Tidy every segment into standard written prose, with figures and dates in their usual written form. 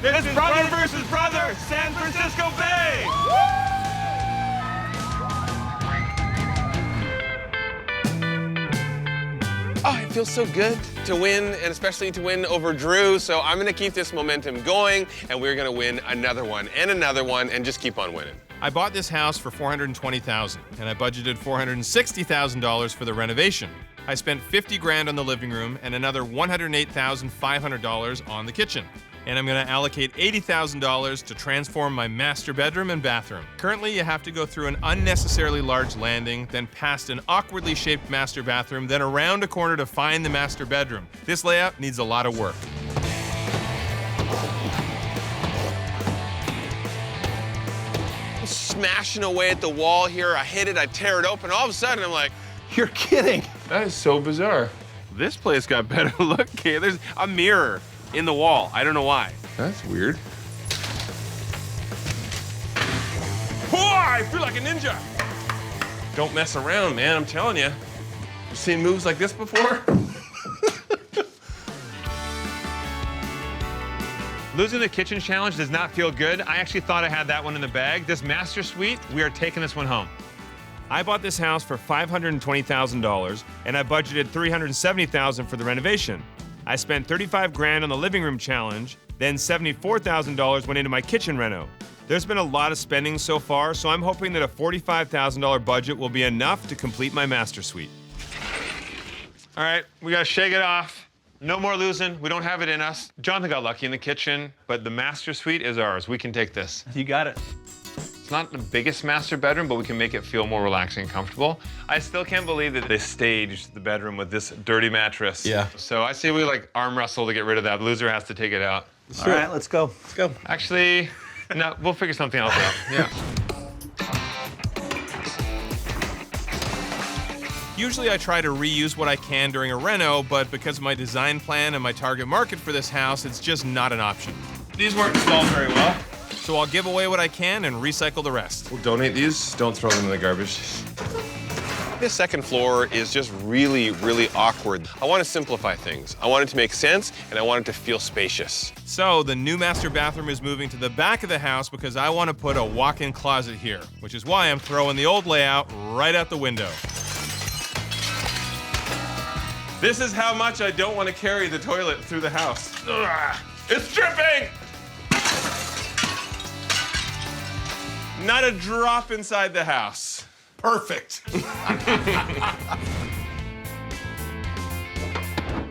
It's brother versus brother, San Francisco Bay! Oh, it feels so good to win, and especially to win over Drew. So I'm gonna keep this momentum going, and we're gonna win another one, and just keep on winning. I bought this house for $420,000, and I budgeted $460,000 for the renovation. I spent 50 grand on the living room and another $108,500 on the kitchen. And I'm gonna allocate $80,000 to transform my master bedroom and bathroom. Currently, you have to go through an unnecessarily large landing, then past an awkwardly shaped master bathroom, then around a corner to find the master bedroom. This layout needs a lot of work. Smashing away at the wall here. I hit it, I tear it open. All of a sudden, I'm like, You're kidding. that is so bizarre. This place got better looking. There's a mirror in the wall. I don't know why. That's weird. Whoa, I feel like a ninja. Don't mess around, man, I'm telling you. You seen moves like this before? Losing the kitchen challenge does not feel good. I actually thought I had that one in the bag. This master suite, we are taking this one home. I bought this house for $520,000, and I budgeted $370,000 for the renovation. I spent 35 grand on the living room challenge, then $74,000 went into my kitchen reno. There's been a lot of spending so far, so I'm hoping that a $45,000 budget will be enough to complete my master suite. All right, we gotta shake it off. No more losing, we don't have it in us. Jonathan got lucky in the kitchen, but the master suite is ours. We can take this. You got it. It's not the biggest master bedroom, but we can make it feel more relaxing and comfortable. I still can't believe that they staged the bedroom with this dirty mattress. Yeah. So I say we like arm wrestle to get rid of that. The loser has to take it out. All right, let's go. Let's go. Actually, no, we'll figure something else out. Yeah. Usually I try to reuse what I can during a reno, but because of my design plan and my target market for this house, it's just not an option. These weren't installed very well. So I'll give away what I can and recycle the rest. We'll donate these. Don't throw them in the garbage. This second floor is just really, really awkward. I want to simplify things. I want it to make sense, and I want it to feel spacious. So the new master bathroom is moving to the back of the house because I want to put a walk-in closet here, which is why I'm throwing the old layout right out the window. This is how much I don't want to carry the toilet through the house. Ugh, it's dripping! Not a drop inside the house. Perfect.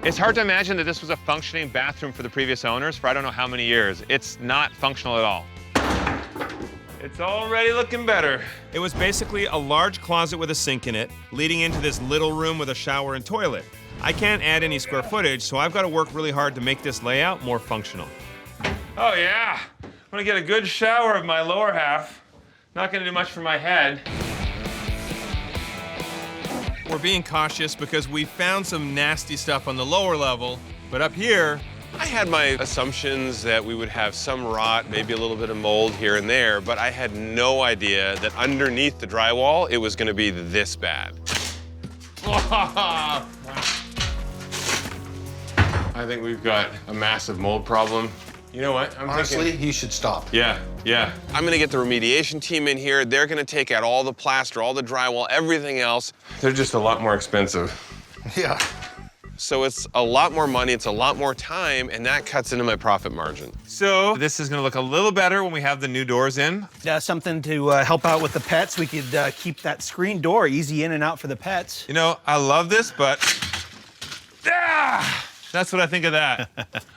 It's hard to imagine that this was a functioning bathroom for the previous owners for I don't know how many years. It's not functional at all. It's already looking better. It was basically a large closet with a sink in it, leading into this little room with a shower and toilet. I can't add any square footage, so I've got to work really hard to make this layout more functional. Oh yeah, I'm gonna get a good shower of my lower half. Not gonna do much for my head. We're being cautious because we found some nasty stuff on the lower level, but up here, I had my assumptions that we would have some rot, maybe a little bit of mold here and there, but I had no idea that underneath the drywall, it was gonna be this bad. I think we've got a massive mold problem. You know what? Honestly, you should stop. Yeah. I'm gonna get the remediation team in here. They're gonna take out all the plaster, all the drywall, everything else. They're just a lot more expensive. Yeah. So it's a lot more money, it's a lot more time, and that cuts into my profit margin. So this is gonna look a little better when we have the new doors in. Something to help out with the pets. We could keep that screen door easy in and out for the pets. You know, I love this, but that's what I think of that.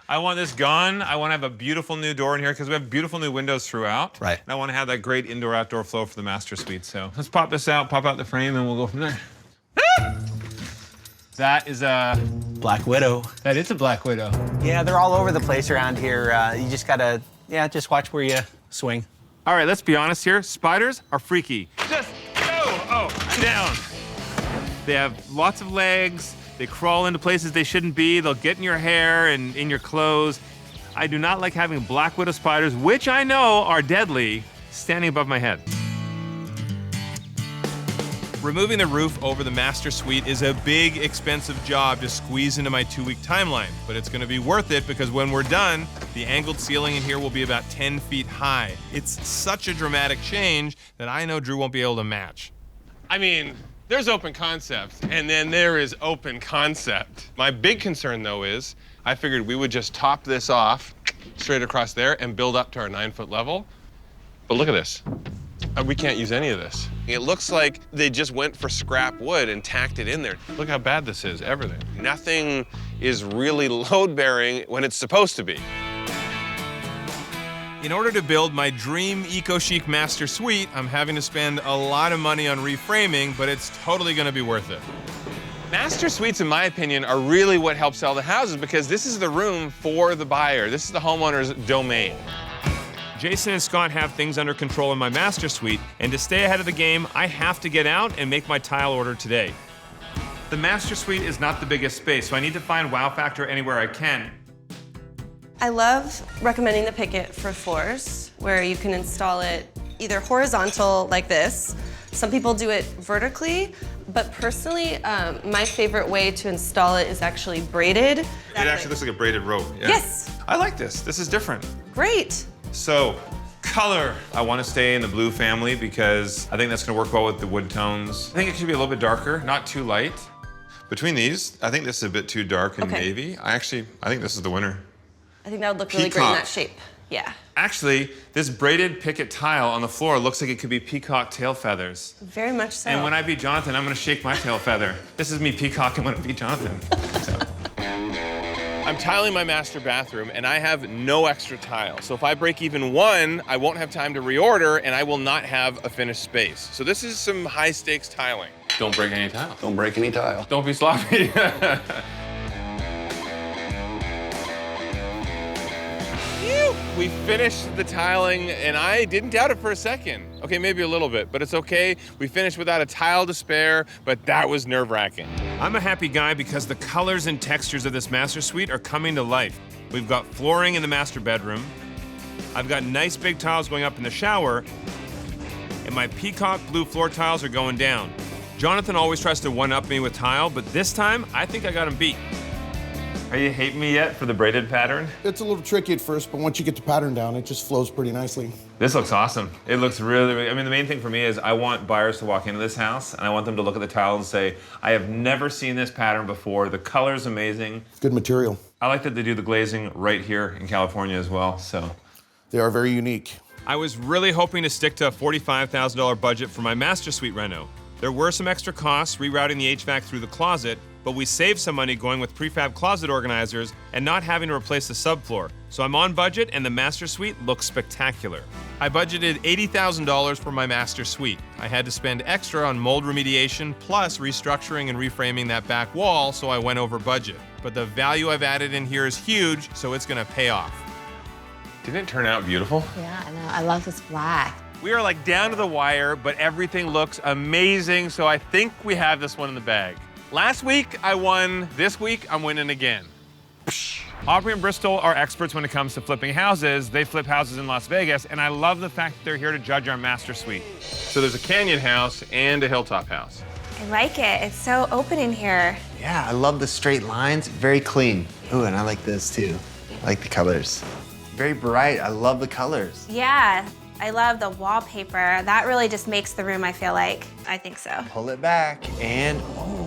I want this gone. I want to have a beautiful new door in here because we have beautiful new windows throughout. Right. And I want to have that great indoor-outdoor flow for the master suite. So let's pop this out, pop out the frame, and we'll go from there. That is a... Black Widow. That is a Black Widow. Yeah, they're all over the place around here. You just gotta, just watch where you swing. All right, let's be honest here. Spiders are freaky. Just go, down. They have lots of legs. They crawl into places they shouldn't be. They'll get in your hair and in your clothes. I do not like having Black Widow spiders, which I know are deadly, standing above my head. Removing the roof over the master suite is a big, expensive job to squeeze into my 2-week timeline, but it's gonna be worth it because when we're done, the angled ceiling in here will be about 10 feet high. It's such a dramatic change that I know Drew won't be able to match. I mean, there's open concept, and then there is open concept. My big concern, though, is I figured we would just top this off straight across there and build up to our 9-foot level. But look at this. We can't use any of this. It looks like they just went for scrap wood and tacked it in there. Look how bad this is, everything. Nothing is really load-bearing when it's supposed to be. In order to build my dream eco-chic master suite, I'm having to spend a lot of money on reframing, but it's totally gonna be worth it. Master suites, in my opinion, are really what helps sell the houses because this is the room for the buyer. This is the homeowner's domain. Jason and Scott have things under control in my master suite, and to stay ahead of the game, I have to get out and make my tile order today. The master suite is not the biggest space, so I need to find wow factor anywhere I can. I love recommending the picket for floors, where you can install it either horizontal like this. Some people do it vertically, but personally, my favorite way to install it is actually braided. It actually looks like a braided rope. Yeah. Yes. I like this. This is different. Great. So, color. I want to stay in the blue family because I think that's going to work well with the wood tones. I think it should be a little bit darker, not too light. Between these, I think this is a bit too dark and navy. I think this is the winner. I think that would look really great in that shape. Yeah. Actually, this braided picket tile on the floor looks like it could be peacock tail feathers. Very much so. And when I beat Jonathan, I'm going to shake my tail feather. This is me peacocking when I beat Jonathan. So. I'm tiling my master bathroom, and I have no extra tile. So if I break even one, I won't have time to reorder, and I will not have a finished space. So this is some high-stakes tiling. Don't break any tile. Don't break any tile. Don't be sloppy. We finished the tiling, and I didn't doubt it for a second. Okay, maybe a little bit, but it's okay. We finished without a tile to spare, but that was nerve-wracking. I'm a happy guy because the colors and textures of this master suite are coming to life. We've got flooring in the master bedroom. I've got nice big tiles going up in the shower, and my peacock blue floor tiles are going down. Jonathan always tries to one-up me with tile, but this time, I think I got him beat. Are you hating me yet for the braided pattern? It's a little tricky at first, but once you get the pattern down, it just flows pretty nicely. This looks awesome. It looks really, I mean, the main thing for me is I want buyers to walk into this house and I want them to look at the tile and say, I have never seen this pattern before. The color's amazing. Good material. I like that they do the glazing right here in California as well, so. They are very unique. I was really hoping to stick to a $45,000 budget for my master suite reno. There were some extra costs rerouting the HVAC through the closet, but we saved some money going with prefab closet organizers and not having to replace the subfloor. So I'm on budget and the master suite looks spectacular. I budgeted $80,000 for my master suite. I had to spend extra on mold remediation plus restructuring and reframing that back wall, so I went over budget. But the value I've added in here is huge, so it's gonna pay off. Didn't it turn out beautiful? Yeah, I know. I love this black. We are like down to the wire, but everything looks amazing, so I think we have this one in the bag. Last week, I won. This week, I'm winning again. Aubrey and Bristol are experts when it comes to flipping houses. They flip houses in Las Vegas, and I love the fact that they're here to judge our master suite. So there's a canyon house and a hilltop house. I like it. It's so open in here. Yeah, I love the straight lines. Very clean. Ooh, and I like this too. I like the colors. Very bright. I love the colors. Yeah, I love the wallpaper. That really just makes the room, I feel like. I think so. Pull it back and, oh.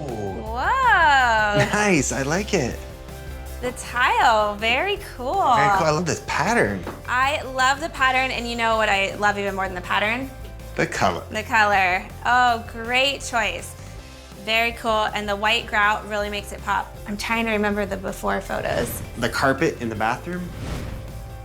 Whoa. Nice, I like it. The tile, very cool. Very cool, I love this pattern. I love the pattern, and you know what I love even more than the pattern? The color. The color. Oh, great choice. Very cool, and the white grout really makes it pop. I'm trying to remember the before photos. The carpet in the bathroom.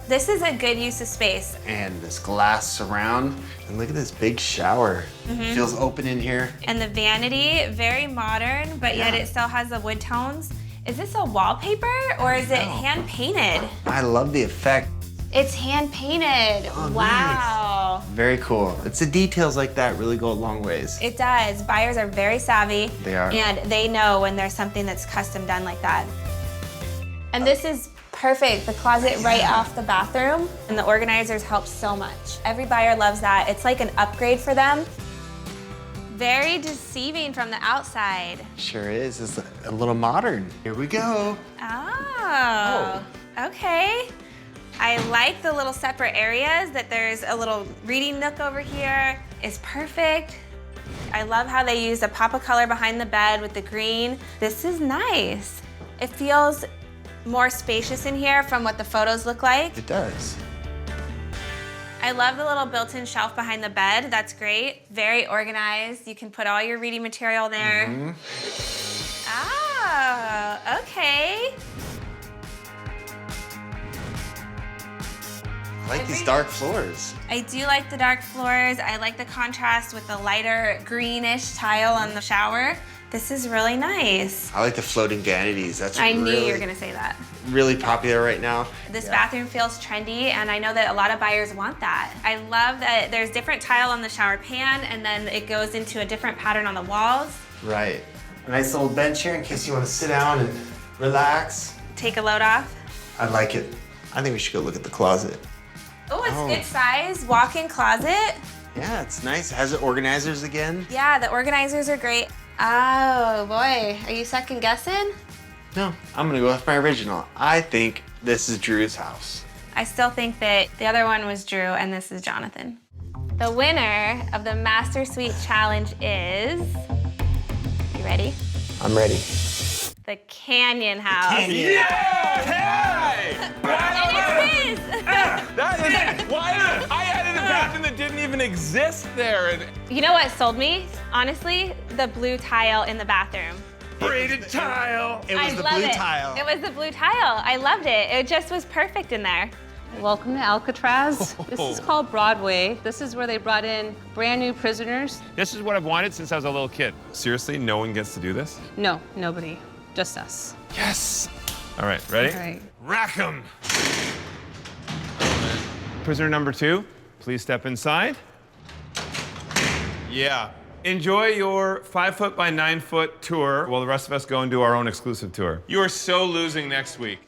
This is a good use of space. And this glass surround. And look at this big shower. Feels open in here. And the vanity, very modern, but yet it still has the wood tones. Is this a wallpaper or is it hand painted? I love the effect. It's hand painted. Oh, wow. Nice. Very cool. It's the details like that really go a long ways. It does. Buyers are very savvy. They are. And they know when there's something that's custom done like that. And this is perfect. The closet right off the bathroom, and the organizers help so much. Every buyer loves that. It's like an upgrade for them. Very deceiving from the outside. Sure is. It's a little modern. Here we go. Oh, okay. I like the little separate areas, that there's a little reading nook over here. It's perfect. I love how they use a pop of color behind the bed with the green. This is nice. It feels more spacious in here from what the photos look like. It does. I love the little built-in shelf behind the bed. That's great. Very organized. You can put all your reading material there. Oh, okay. I like these dark floors. I do like the dark floors. I like the contrast with the lighter greenish tile on the shower. This is really nice. I like the floating vanities. That's I knew really, you were gonna say that. really popular right now. This bathroom feels trendy, and I know that a lot of buyers want that. I love that there's different tile on the shower pan, and then it goes into a different pattern on the walls. Right. A nice little bench here in case you want to sit down and relax. Take a load off. I like it. I think we should go look at the closet. Oh, it's good size, walk-in closet. Yeah, it's nice. It has the organizers again. Yeah, the organizers are great. Oh boy, are you second guessing? No, I'm gonna go with my original. I think this is Drew's house. I still think that the other one was Drew and this is Jonathan. The winner of the Master Suite Challenge is, you ready? I'm ready. The Canyon House. Canyon. Hey! And it's his! That is, why? I added a bathroom that didn't even exist there. And You know what sold me? Honestly, the blue tile in the bathroom. braided tile. It was I the love blue it. tile. It was the blue tile. I loved it. It just was perfect in there. Welcome to Alcatraz. This is called Broadway. This is where they brought in brand new prisoners. This is what I've wanted since I was a little kid. Seriously, no one gets to do this? No, nobody, just us. Yes. All right, ready? All right. Rack 'em. Prisoner number 2, please step inside. Yeah. Enjoy your 5-foot by 9-foot tour while the rest of us go and do our own exclusive tour. You are so losing next week.